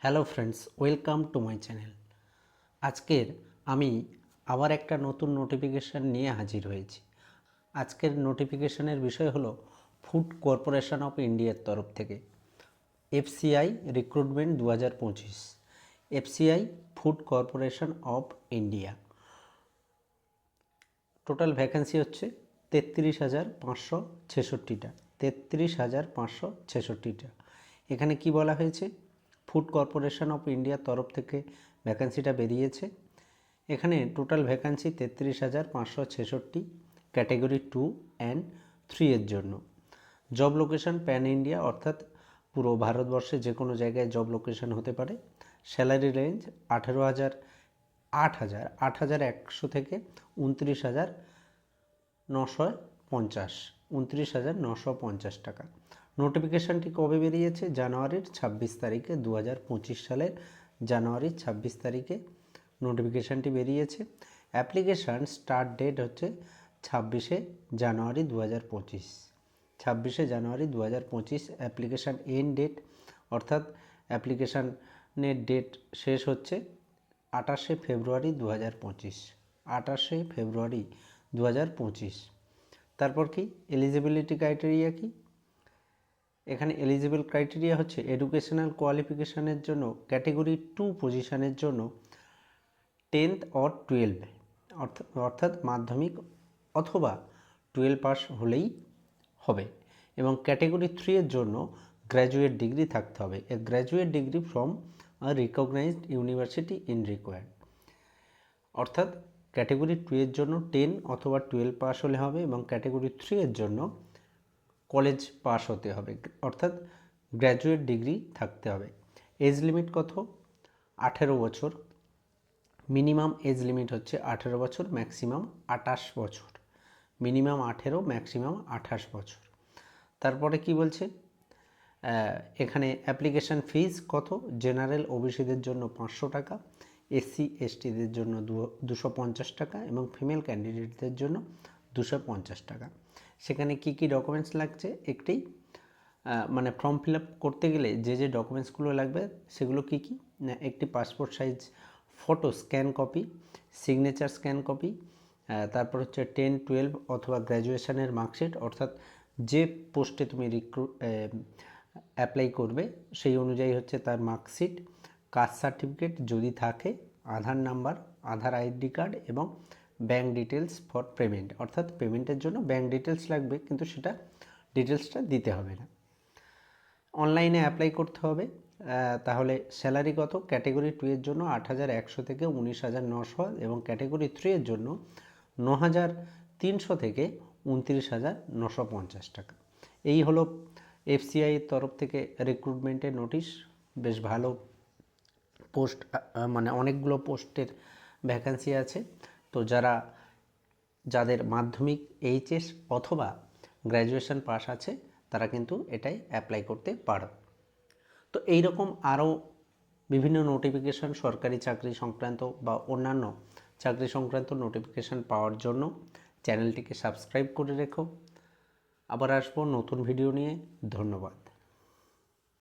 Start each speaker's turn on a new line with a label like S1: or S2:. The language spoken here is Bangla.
S1: Hello friends, welcome to my channel. আজকের আমি আবার একটা নতুন নোটিফিকেশান নিয়ে হাজির হয়েছি। আজকের নোটিফিকেশানের বিষয় হলো ফুড কর্পোরেশন অফ ইন্ডিয়ার তরফ থেকে FCI recruitment 2025। FCI food corporation of India total vacancy হচ্ছে 33,566টা। 33,566টা। এখানে কি বলা হয়েছে? ফুড কর্পোরেশন অফ ইন্ডিয়ার তরফ থেকে ভ্যাকেন্সিটা বেরিয়েছে। এখানে টোটাল ভ্যাকেন্সি 33,566, ক্যাটাগরি 2 অ্যান্ড 3 এর জন্য। জব লোকেশন প্যান ইন্ডিয়া, অর্থাৎ পুরো ভারতবর্ষে যে কোনো জায়গায় জব লোকেশন হতে পারে। স্যালারি রেঞ্জ 8,100 থেকে 29,950 টাকা। নোটিফিকেশানটি কবে বেরিয়েছে? জানুয়ারির 26 তারিখে, 2025 সালের জানুয়ারির 26 তারিখে নোটিফিকেশানটি বেরিয়েছে। অ্যাপ্লিকেশান স্টার্ট ডেট হচ্ছে 26শে জানুয়ারি 2025। 26শে জানুয়ারি 2025 অ্যাপ্লিকেশান এন্ড ডেট, অর্থাৎ অ্যাপ্লিকেশানের ডেট শেষ হচ্ছে 28শে ফেব্রুয়ারি 2025। 28শে ফেব্রুয়ারি 2025। তারপর কি এলিজিবিলিটি ক্রাইটেরিয়া কি? এখানে এলিজিবল ক্রাইটেরিয়া হচ্ছে এডুকেশনাল কোয়ালিফিকেশানের জন্য ক্যাটেগরি 2 পজিশানের জন্য 10th or 12 অর্থাৎ মাধ্যমিক অথবা 12 পাস হলেই হবে। এবং ক্যাটেগরি 3 এর জন্য গ্র্যাজুয়েট ডিগ্রি থাকতে হবে। A graduate degree from a recognised university in required. অর্থাৎ ক্যাটেগরি 2 এর জন্য 10 অথবা 12 পাস হলে হবে এবং ক্যাটেগরি 3 এর জন্য কলেজ পাস হতে হবে, অর্থাৎ গ্র্যাজুয়েট ডিগ্রি থাকতে হবে। এজ লিমিট কত? 18 বছর। মিনিমাম এজ লিমিট হচ্ছে 18 বছর, ম্যাক্সিমাম 28 বছর। মিনিমাম 18, ম্যাক্সিমাম 28 বছর। তারপরে কি বলছে? এখানে অ্যাপ্লিকেশান ফিজ কত? জেনারেল ওবিসিদের জন্য 500 টাকা, এসসি এসটিদের জন্য 250 টাকা এবং ফিমেল ক্যান্ডিডেটদের জন্য 250 টাকা। সেখানে কি কি ডকুমেন্টস লাগছে? একটি মানে ফর্ম ফিল আপ করতে গেলে যে ডকুমেন্টসগুলো লাগবে সেগুলো কি কি? একটি passport size photo scan copy, signature scan copy, তারপর হচ্ছে 10, 12 অথবা গ্র্যাজুয়েশনের মার্কশিট, অর্থাৎ যে পোস্টে তুমি অ্যাপ্লাই করবে সেই অনুযায়ী হচ্ছে তার মার্কশিট, কাস্ট সার্টিফিকেট যদি থাকে, আধার নাম্বার, আধার আইডি কার্ড এবং ব্যাঙ্ক ডিটেলস ফর পেমেন্ট, অর্থাৎ পেমেন্টের জন্য ব্যাঙ্ক ডিটেলস লাগবে, কিন্তু সেটা ডিটেলসটা দিতে হবে না। অনলাইনে অ্যাপ্লাই করতে হবে। তাহলে স্যালারি কত? ক্যাটেগরি 2 এর জন্য 8,100 থেকে 19,900 এবং ক্যাটেগরি 3 এর জন্য 9,300 থেকে 29,950 টাকা। এই হলো এফসিআই এর তরফ থেকে রিক্রুটমেন্টের নোটিশ। বেশ ভালো পোস্ট, মানে অনেকগুলো পোস্টের ভ্যাকেন্সি আছে। তো যাদের মাধ্যমিক, এইচএস অথবা গ্র্যাজুয়েশন পাস আছে তারা কিন্তু এটাই অ্যাপ্লাই করতে পারো। তো এই রকম আরও বিভিন্ন নোটিফিকেশান, সরকারি চাকরি সংক্রান্ত বা অন্যান্য চাকরি সংক্রান্ত নোটিফিকেশান পাওয়ার জন্য চ্যানেলটিকে সাবস্ক্রাইব করে রেখো। আবার আসবো নতুন ভিডিও নিয়ে। ধন্যবাদ।